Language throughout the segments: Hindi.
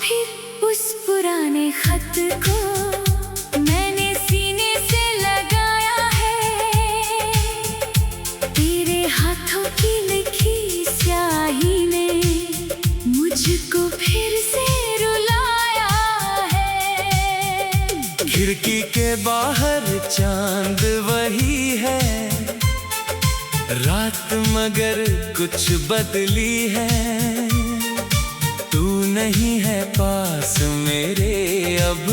फिर उस पुराने खत को मैंने सीने से लगाया है। तेरे हाथों की लिखी स्याही ने मुझको फिर से रुलाया है। खिड़की के बाहर चांद वही है, रात मगर कुछ बदली है। तू नहीं है पास मेरे अब,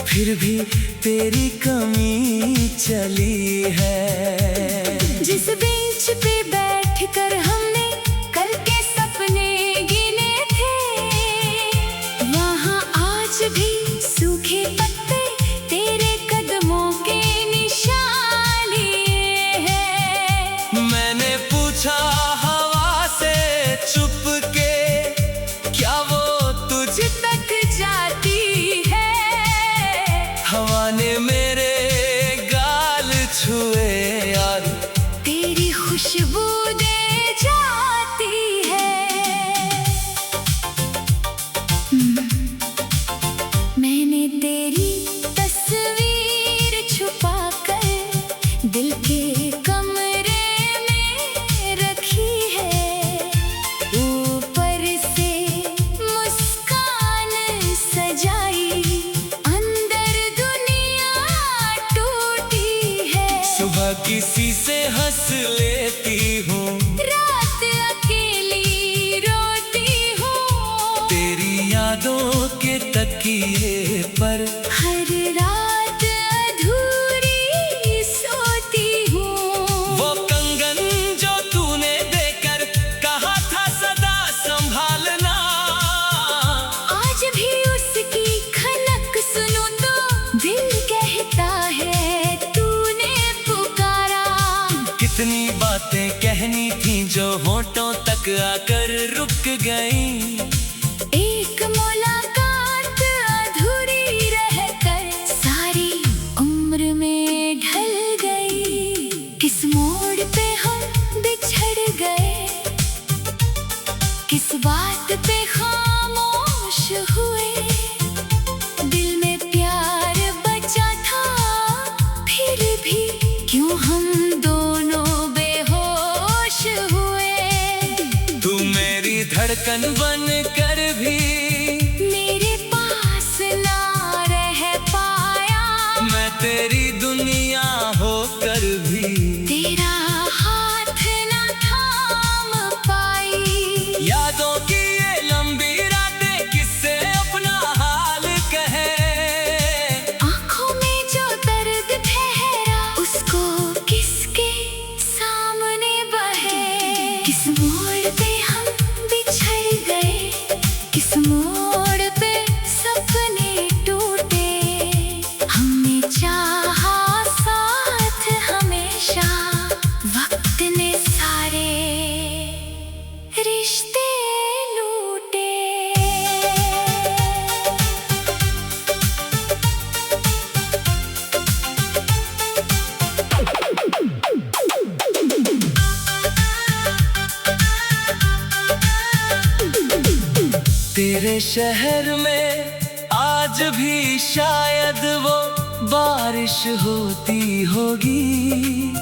फिर भी तेरी कमी चली है। जिस बेंच पे बैठकर हमने कल के सपने गिने थे, वहाँ आज भी सूखे पत्ते तेरे कदमों के निशान लिए हैं। मैंने पूछा हवा से चुपके, क्या वो तुझ तक जाती है। हवा ने मेरे गाल छुए यार, तेरी खुशबू दे जाती है। मैंने तेरी तस्वीर छुपाकर दिल के कमरे में रखी है। ऊपर से मुस्कान सजाई, अंदर दुनिया टूटी है। सुबह किसी से हंस लेती हूँ, रात अकेली रोती हूँ। तेरी यादों के तकिए पर हर रात अधूरी सोती हूँ। वो कंगन जो तूने देकर कहा था सदा संभालना, आज भी उसकी खनक सुनूं तो दिल कहता है तूने पुकारा। कितनी बातें कहनी थी जो होठों तक आकर रुक गई। एक मुलाकात अधूरी रहकर सारी उम्र में ढल गई। किस मोड़ पे हम बिछड़ गए, किस बात पे खामोश हुए। दिल में प्यार बचा था, फिर भी क्यों हम दोनों बेहोश हुए। तू मेरी धड़कन बन कर भी मेरे पास ना रह पाया। मैं तेरी दुनिया होकर भी तेरा हाथ ना थाम पाई। यादों की ये लंबी रातें किससे अपना हाल कहे। आँखों में जो दर्द ठहरा, उसको किसके सामने बहे। किस मोड़ पे हम बिछड़ गए, किस मोड़ पे सपने टूटे। हमने चाहा साथ हमेशा, वक्त ने सारे रिश्ते लूटे। तेरे शहर में आज भी शायद वो बारिश होती होगी,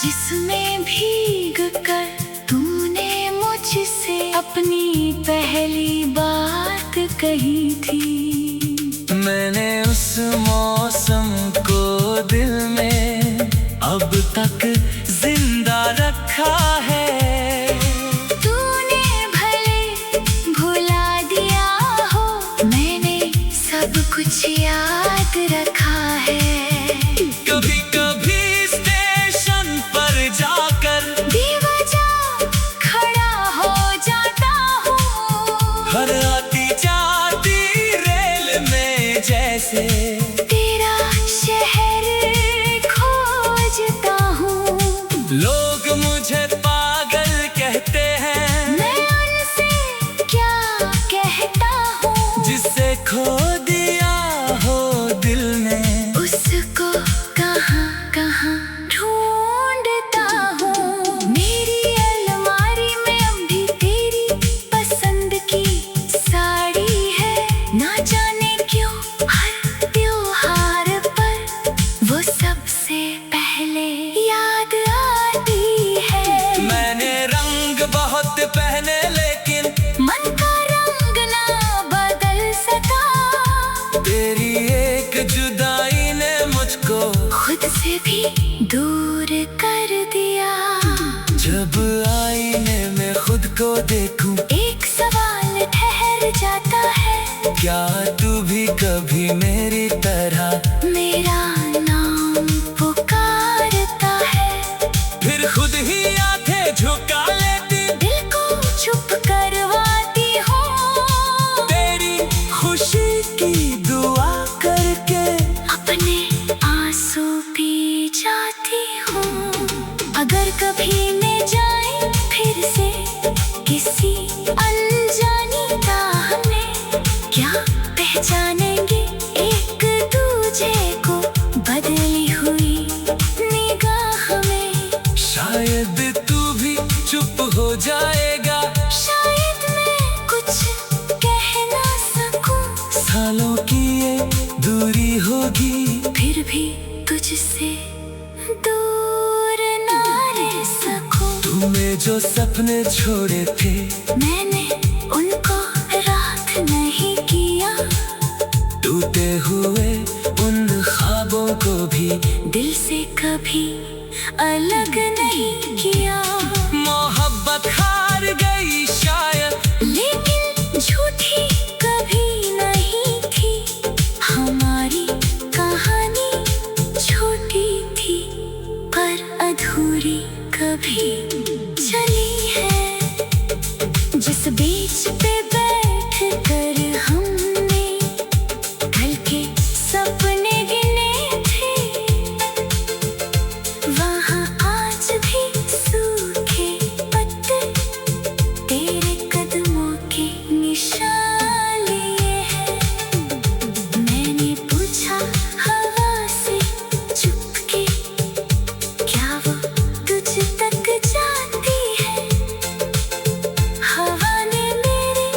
जिसमें भीग कर तूने मुझसे अपनी पहली बात कही थी। मैंने उस मौसम को दिल में अब तक जिंदा रखा है। तूने भले भुला दिया हो, मैंने सब कुछ याद रखा है। कभी कभी स्टेशन पर जाकर बेवजह खड़ा हो जाता हूँ। हर आती जाती रेल में जैसे तेरा शहर खोजता हूँ। लोग मुझे पागल कहते हैं, मैं उनसे क्या कहता हूँ। जिसे खो दिया हो दिल ने, उसको कहाँ कहाँ ढूंढता हूँ। मेरी अलमारी में अब भी तेरी पसंद की साड़ी को देखूं, एक सवाल ठहर जाता है, क्या तू भी कभी मेरी तरह मेरा नाम पुकारता है। फिर खुद ही आंखें झुका लेती, दिल को चुप करवाती हूँ, तेरी खुशी की दुआ करके अपने आंसू पी जाती हूँ। अगर कभी मैं जाए फिर से किसी अनजानी राह में, क्या पहचानेंगे एक दूजे को बदली हुई निगाह में। शायद तू भी चुप हो जाएगा, शायद मैं कुछ कह ना सकूं, सालों की ये दूरी होगी, फिर भी तुझसे दूर ना रह सकूं। तूने जो सपने छोड़े थे, मैंने उनको रात नहीं किया, टूटे हुए उन ख्वाबों को भी दिल से कभी अलग नहीं किया। मोहब्बत हार गई शायद, लेकिन झूठी कभी नहीं थी, हमारी कहानी छोटी थी पर अधूरी कभी चली है। जिस बीच पे बैठ कर हमने कल के सपने गिने थे, वहाँ आज भी सूखे पत्ते तेरे कदमों के निशान लिए हैं। मैंने पूछा हवा से चुपके, क्या वो तुझ तक जाती है। हवा ने मेरे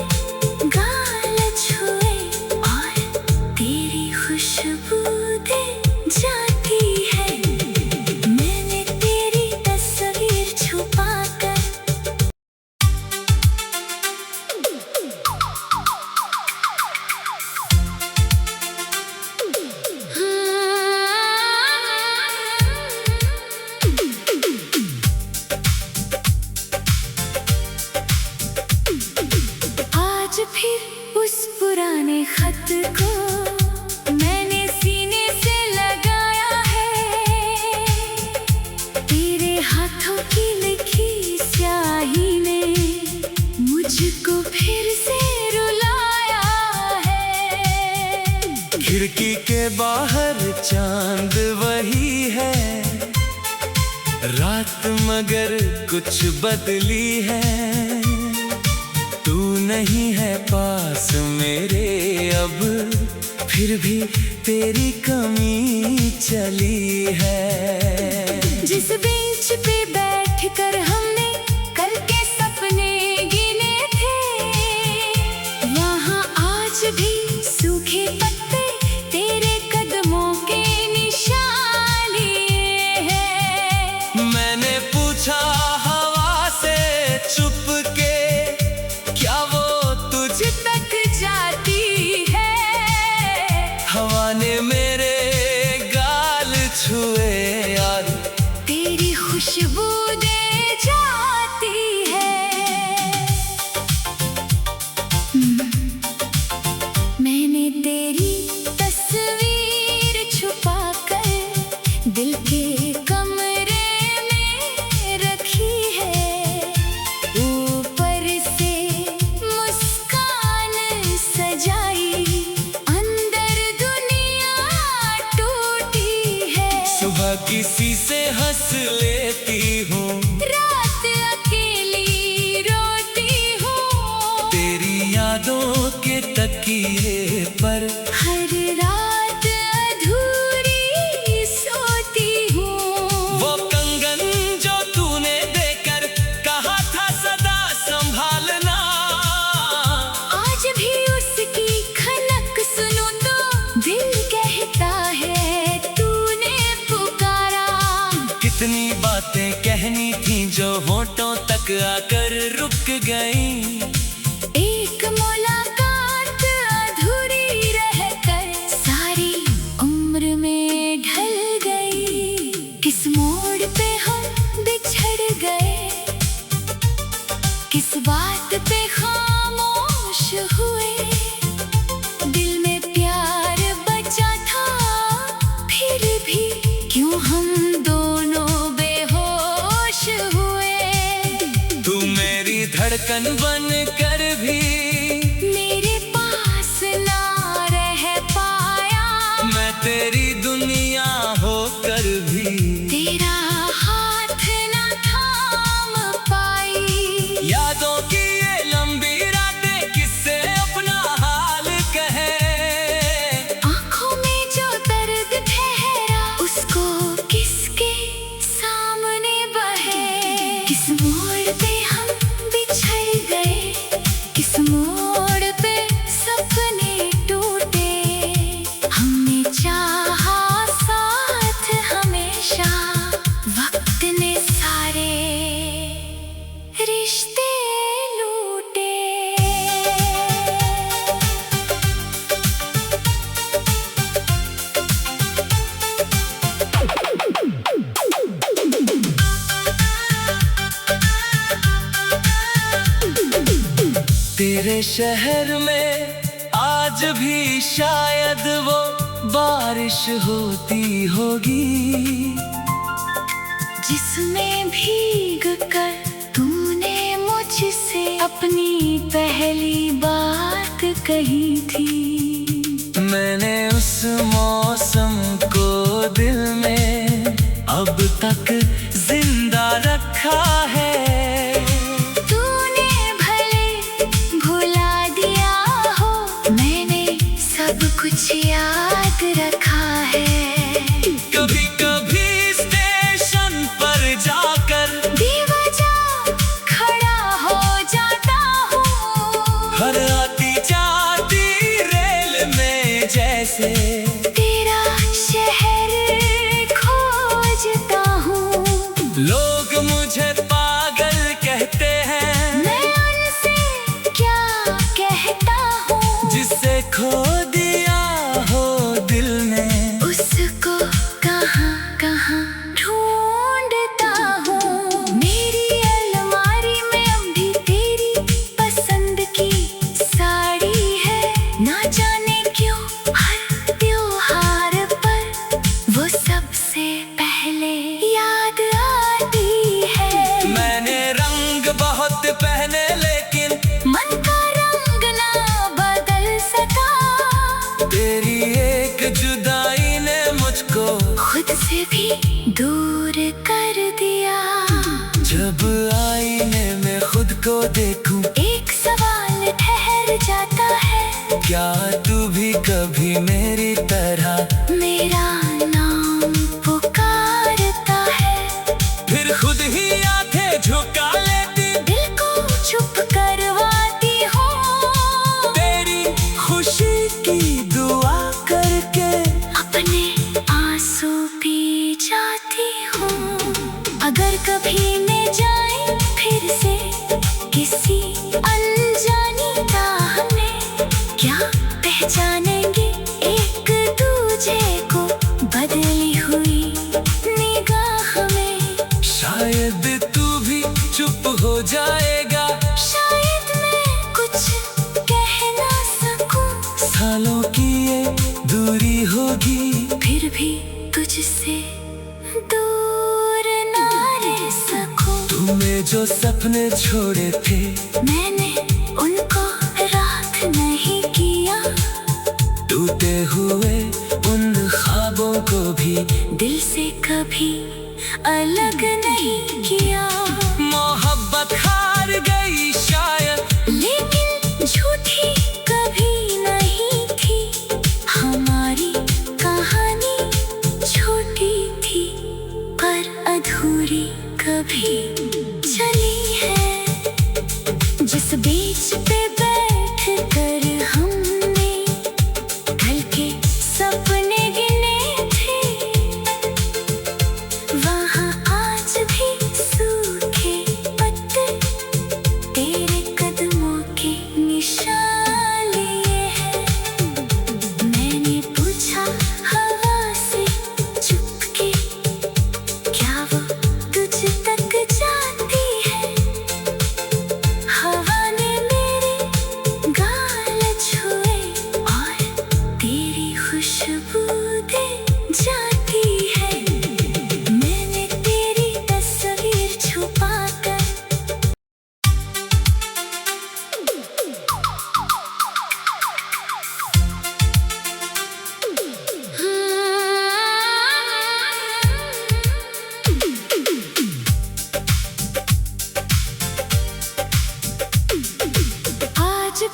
गाल छुए और तेरी खुशबू दे जाती है। मैंने तेरी तस्वीर छुपा कर आज फिर उस पुराने खत को मैंने सीने से लगाया है। तेरे हाथों की लिखी स्याही ने मुझको फिर से रुलाया है। खिड़की के बाहर चांद वही है, रात मगर कुछ बदली है। तू नहीं है पास मेरे अब, फिर भी तेरी कमी चली है। जिस बेंच पे बैठ कर हमने कल के सपने गिने थे, वहाँ आज भी सूखे पत्ते तेरे कदमों के निशान लिए हैं। मैंने पूछा हवा से चुपके, क्या वो तुझ तक जाती है। हवा ने मेरे गाल छुए यार, तेरी खुशबू दे जाती है। मैंने तेरी तस्वीर छुपा कर दिल के कमरे में रखी है। ऊपर से मुस्कान सजाई, अंदर दुनिया टूटी है। सुबह किसी से हंस लेती हूँ, रात अकेली रोती हूँ, तेरी यादों के तकिए पर हर रात अधूरी सोती हूँ। वो कंगन जो तूने देकर कहा था सदा संभालना, आज भी उसकी खनक सुनूं तो दिल कहता है तूने पुकारा। कितनी बातें कहनी थी जो होठों तक आकर रुक गई। एक मुलाकात अधूरी रहकर सारी उम्र में ढल गई। किस मोड़ पे हम बिछड़ गए, किस किस बात पे खामोश हुए, दिल में प्यार बचा था फिर भी क्यों हम दोनों बेहोश हुए। तू मेरी धड़कन बन कर भी मेरे पास ना रह पाया, मैं तेरी दुनिया होकर भी तेरा हाथ ना थाम पाई। यादों की ये लंबी रातें किससे अपना हाल कहे। आँखों में जो दर्द ठहरा उसको किसके सामने बहे। किस मोड़ पे हम बिछड़ गए, किस मोड़ पे सपने टूटे। हमने चाहा साथ हमेशा, वक्त ने सारे रिश्ते लूटे। तेरे शहर में आज भी शायद वो बारिश होती होगी, जिसमें भीग कर तूने मुझसे अपनी पहली बात कही थी। मैंने उस मौसम को दिल में अब तक जिंदा रखा है। तूने भले भुला दिया हो, मैंने सब कुछ याद रखा है। कभी कभी स्टेशन पर जाकर बेवजह खड़ा हो जाता हूँ, हर आती जाती रेल में जैसे तेरा शहर खोजता हूँ। लोग मुझे पागल कहते हैं, मैं उनसे क्या कहता हूँ, जिससे खो दिया हो दिल ने। उसको कहाँ कहाँ ढूंढता हूँ। मेरी अलमारी में अब भी तेरी पसंद की साड़ी है। ना जाने क्यों हर त्योहार पर वो सबसे पहले याद आती है। मैंने रंग बहुत पहने लेकिन मन का रंग ना बदल सका, तेरी एक जुदाई ने मुझको खुद से भी दूर कर दिया। जब आईने में खुद को देखूं, एक सवाल ठहर जाता है, क्या तू भी कभी मेरी तरह मेरा नाम पुकारता है। फिर खुद ही आंखें झुका लेती, दिल को चुप करवाती हूँ, तेरी खुशी की दुआ करके अपने आंसू पी जाती हूँ। अगर कभी मैं जाए फिर से किसी अनजानी राह में, क्या पहचानेंगे एक दूजे को बदली हुई निगाह में। शायद तू भी चुप हो जाएगा, शायद मैं कुछ कह ना सकूं, सालों की ये दूरी होगी, फिर भी तुझसे दूर ना रह सकूं। तूने जो सपने छोड़े थे मैंने उनको रात नहीं किया, टूटे हुए उन ख्वाबों को भी दिल से कभी अलग नहीं किया। मोहब्बत हार गई शायद, लेकिन झूठी कभी नहीं थी। हमारी कहानी छोटी थी पर अधूरी कभी चली है।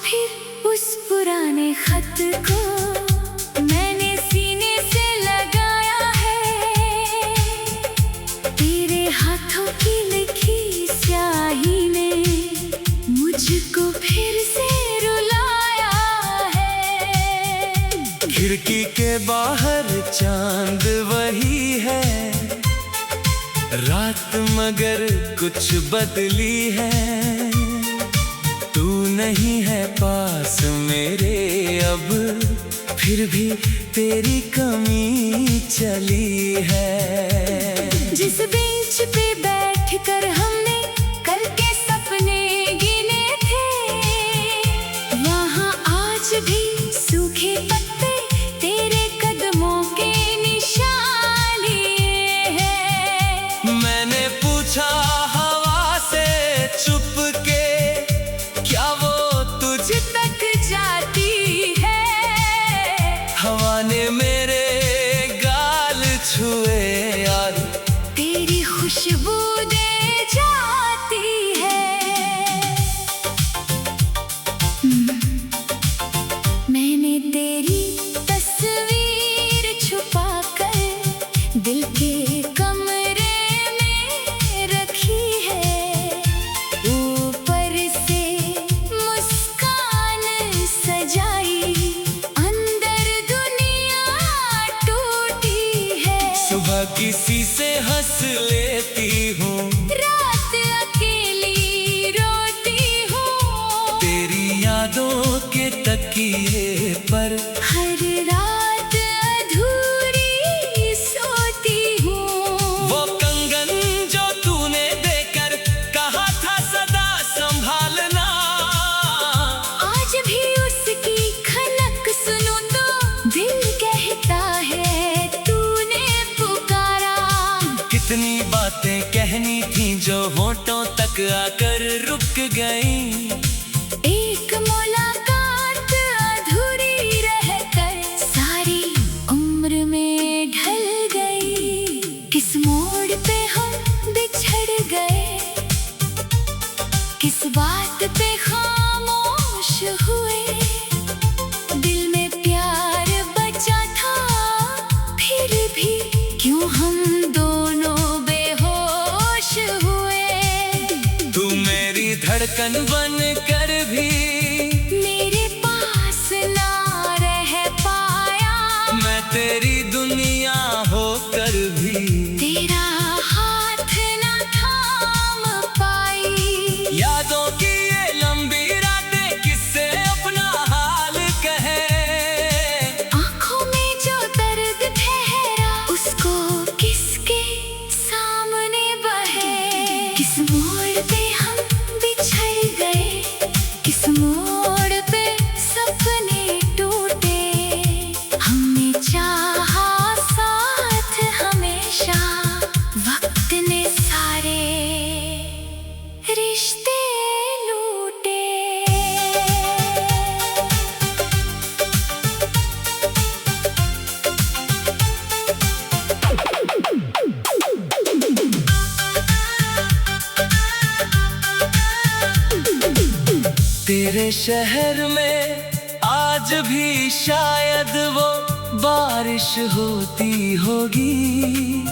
फिर उस पुराने खत को मैंने सीने से लगाया है। तेरे हाथों की लिखी स्याही ने मुझको फिर से रुलाया है। खिड़की के बाहर चांद वही है, रात मगर कुछ बदली है। तू नहीं है पास मेरे अब, फिर भी तेरी कमी चली है। जिस बेंच पे बैठकर हमने कल के सपने गिने थे, वहाँ आज भी सूखे पत्ते तेरे कदमों के निशान लिए हैं। मैंने पूछा हवा से चुप के, क्या वो तुझ तक जाती है? हवा ने मेरे गाल छुए यार, तेरी खुशबू दे जाती है। मैंने तेरी तस्वीर छुपा कर दिल के कमरे में रखी है। ऊपर से मुस्कान सजाई, अंदर दुनिया टूटी है। सुबह किसी से हंस लेती हूँ, रात अकेली रोती हूँ। तेरी यादों के तकिए पर हर रात अधूरी सोती हूँ। वो कंगन जो तूने देकर कहा था सदा संभालना, आज भी उसकी खनक सुनूं तो दिल कहता है तूने पुकारा। कितनी बातें कहनी थी जो होठों तक आकर रुक गई। एक मुलाकात अधूरी रहकर सारी उम्र में ढल गई। किस मोड़ पे हम बिछड़ गए, किस बात पे खामोश हुए। दिल में प्यार बचा था, फिर भी क्यों हम दोनों बेहोश हुए। तू मेरी धड़कन बन कर भी मेरे पास ना रह पाया, मैं तेरी दुनिया होकर भी तेरा हाथ ना थाम पाई। यादों की ये लंबी रातें किससे अपना हाल कहे। आँखों में जो दर्द ठहरा उसको किसके सामने बहे। किस मोड़ पे हम बिछड़ गए, किस मोड़ पे सपने टूटे। हमने चाहा साथ हमेशा, वक्त ने सारे रिश्ते लूटे। तेरे शहर में आज भी शायद वो बारिश होती होगी,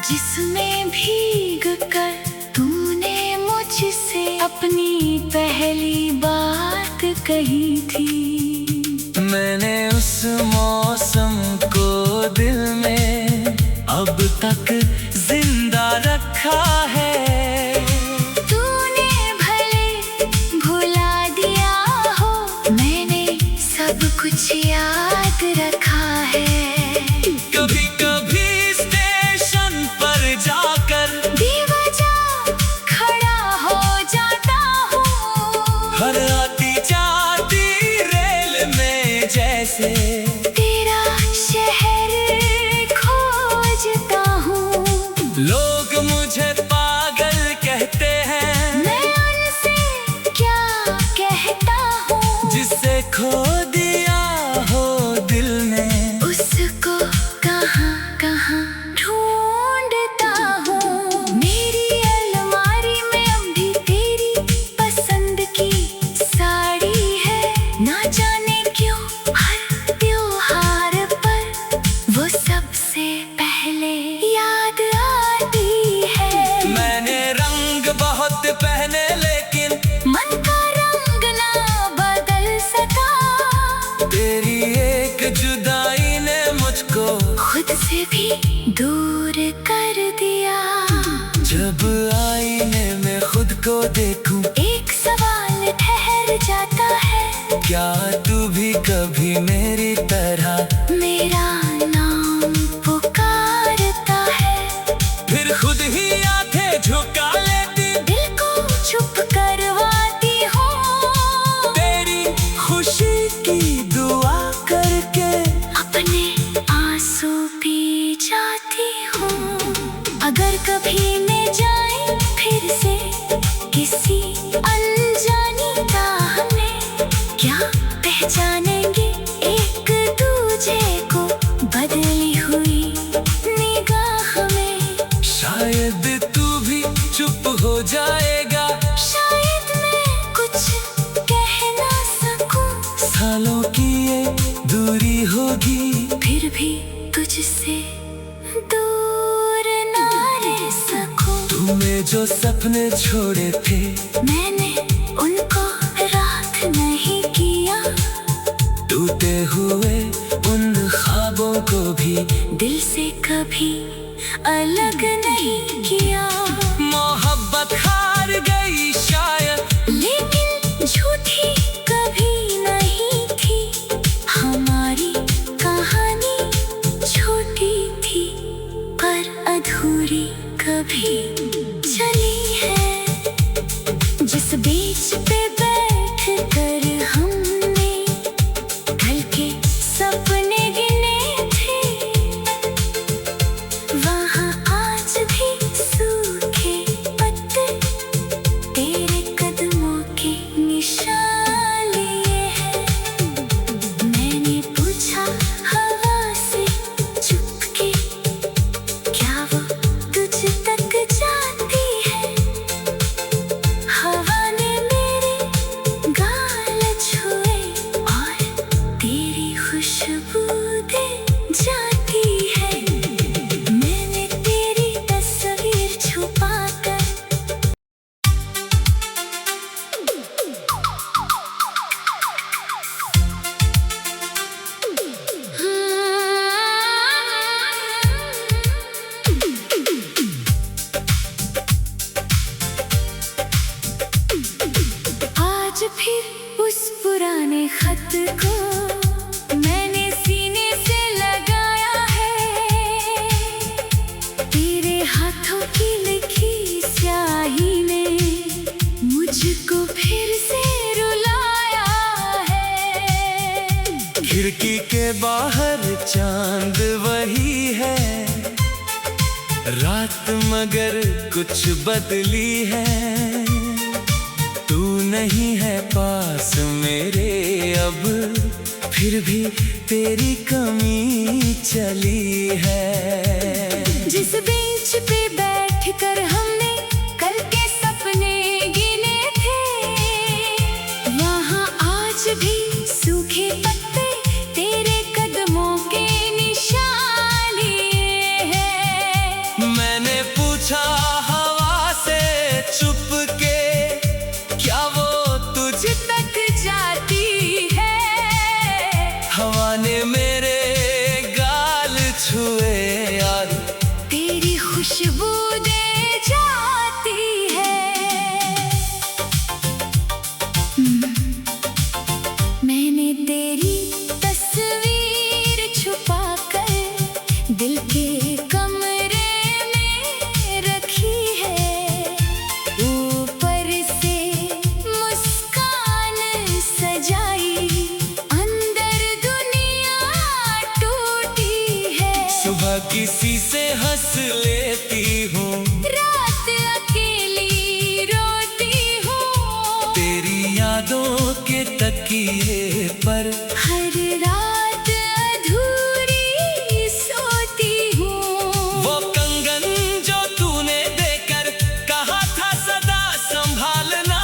जिसमें भीग कर तूने मुझसे अपनी पहली बात कही थी। मैंने उस मौसम को दिल में अब तक जिंदा रखा है। तूने भले भुला दिया हो, मैंने सब कुछ याद रखा है। कभी कभी स्टेशन पर जाकर बेवजह खड़ा हो जाता हूँ, हर आती जाती रेल में जैसे तेरा शहर खोजता हूँ। लोग मुझे पागल कहते हैं, मैं उनसे क्या कहता हूँ। जिसे खो दिया हो दिल ने, उसको कहाँ कहाँ ढूंढता हूँ। मेरी अलमारी में अब भी तेरी पसंद की साड़ी क्या तू भी कभी मेरी तरह मेरा नाम पुकारता है? फिर खुद ही आंखें झुका लेती, दिल को चुप करवाती हूँ। तेरी खुशी की दुआ करके अपने आंसू पी जाती हूँ। अगर कभी मैं जाए फिर से किसी अनजानी राह में, क्या पहचानेंगे एक दूजे को बदली हुई निगाह में? शायद तू भी चुप हो जाएगा, शायद मैं कुछ कह ना सकूं। सालों की ये दूरी होगी, फिर भी तुझसे दूर ना रह सकूं। तूने जो सपने छोड़े थे मैंने उनको रात नहीं किया, टूटे हुए उन ख्वाबों को भी दिल से कभी अलग नहीं किया। मोहब्बत हार गई शायद, लेकिन झूठी कभी नहीं थी। हमारी कहानी छोटी थी पर अधूरी कभी चली है। जिस बीच पे बैठ कर हमने कल के सपने गिने थे, वहाँ आज भी सूखे पत्ते तेरे कदमों के निशान लिए हैं। मैंने पूछा हवा से चुपके, क्या वो तुझ तक जाती है? हवा ने मेरे गाल छुए और तेरी खुशबू दे जाती है। मैंने तेरी तस्वीर छुपा कर आज फिर उस पुराने खत को मैंने सीने से लगाया है। तेरे हाथों की लिखी स्याही ने मुझको फिर से रुलाया है। खिड़की के बाहर चांद वही है, रात मगर कुछ बदली है। तू नहीं है पास मेरे अब, फिर भी तेरी कमी चली है। जिस बेंच पे बैठ कर हमने कल के सपने गिने थे, वहाँ आज भी सूखे पत्ते तेरे कदमों के निशान लिए हैं। मैंने पूछा हवा से चुपके, क्या वो तुझ तक जाती है? हवा ने मेरे गाल छुए यार, तेरी खुशबू दे जाती है। मैंने तेरी तस्वीर छुपा कर दिल के कमरे में रखी है। ऊपर से मुस्कान सजाई, अंदर दुनिया टूटी है। सुबह किसी से हंस लेती हूँ, रात अकेली रोती हूँ। तेरी यादों के तकिए पर हर रात अधूरी सोती हूँ। वो कंगन जो तूने देकर कहा था सदा संभालना,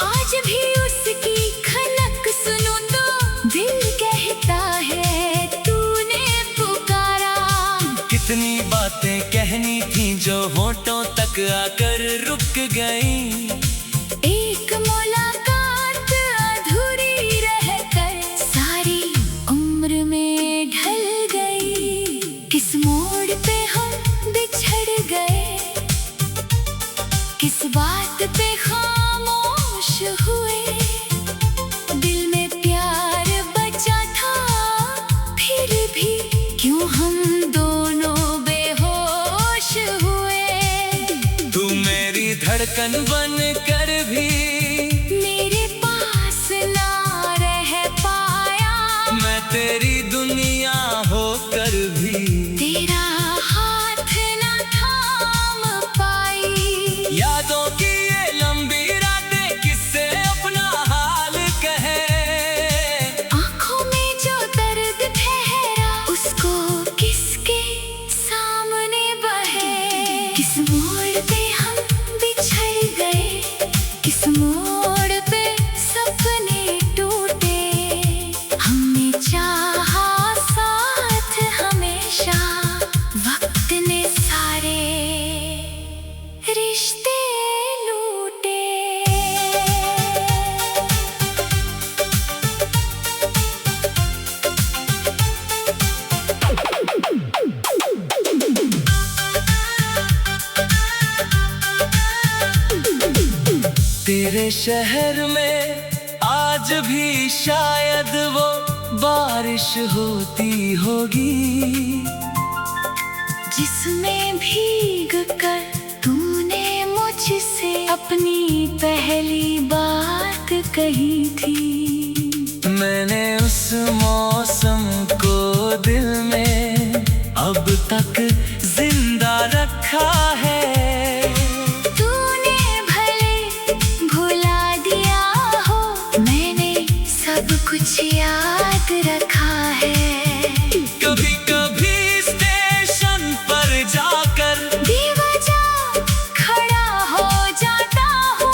आज भी उसकी खनक सुनूं तो दिल कहता है तूने पुकारा। कितनी बातें कहनी थी जो होठों तक आकर रुक गई। एक मुलाकात अधूरी रहकर सारी उम्र में ढल गई। किस मोड़ पे हम बिछड़ गए, किस बात पे खामोश हुए। मेरे शहर में आज भी शायद वो बारिश होती होगी, जिसमें भीग कर तूने मुझसे अपनी पहली बात कही थी। मैंने उस मौसम को दिल में अब तक जिंदा रखा है। तूने भले भुला दिया हो, मैंने सब कुछ याद रखा है। कभी कभी स्टेशन पर जाकर बेवजह खड़ा हो जाता हूँ,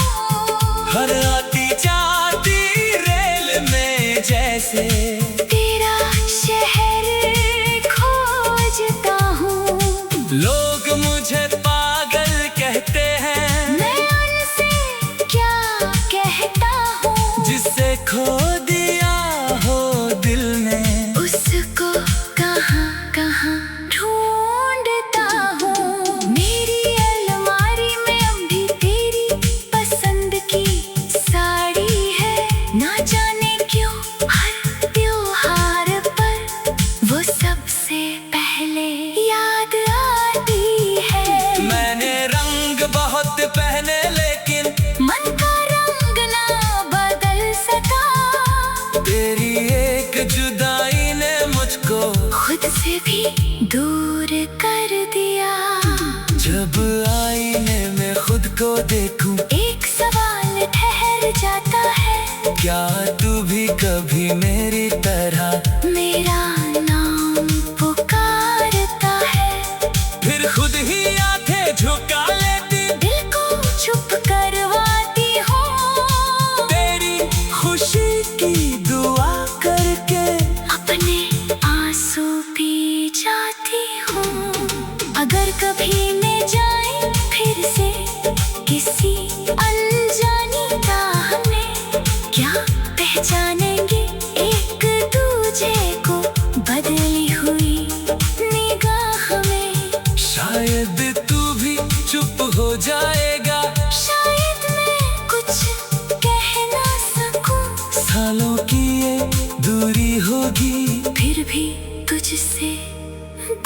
हर आती जाती रेल में जैसे तेरा शहर खोजता हूँ। लोग मुझे पागल कहते हैं, मैं उनसे क्या कहता हूँ, जिसे खो दिया हो दिल में उसको कहाँ कहाँ ढूंढता हूँ। मेरी अलमारी में अब भी तेरी पसंद की साड़ी है। ना जाने क्यों हर त्योहार पर वो सबसे पहले याद आती है। मैंने रंग बहुत पहने लेकिन मन का रंग ना बदल सका, तेरी एक जुदाई ने मुझको खुद से भी दूर कर दिया। जब आईने में खुद को देखूं, एक सवाल ठहर जाता है, क्या तू भी कभी मेरी तरह मेरा नाम पुकारता है। फिर खुद ही आंखें झुका लेती, दिल को चुप करवाती हूँ, तेरी खुशी की दुआ करके अपने आंसू पी जाती हूँ। अगर कभी मैं जाए फिर से किसी अनजानी राह में, क्या पहचानेंगे एक दूजे को बदली हुई निगाह में। शायद तू भी चुप हो जाएगा, शायद मैं कुछ कह ना सकूं, सालों की ये दूरी होगी, फिर भी तुझसे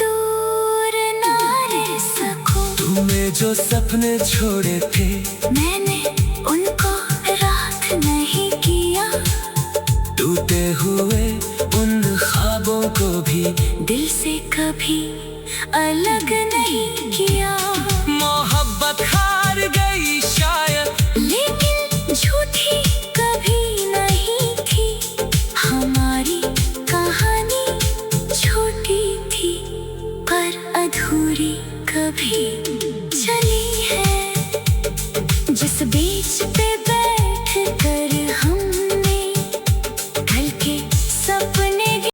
दूर ना रह सकूं। तूने जो सपने छोड़े थे मैंने उनको रात नहीं किया, टूटे हुए उन ख्वाबों को भी दिल से कभी अलग नहीं किया। मोहब्बत हार गई शायद, लेकिन झूठी कभी नहीं थी, हमारी कहानी छोटी थी पर अधूरी कभी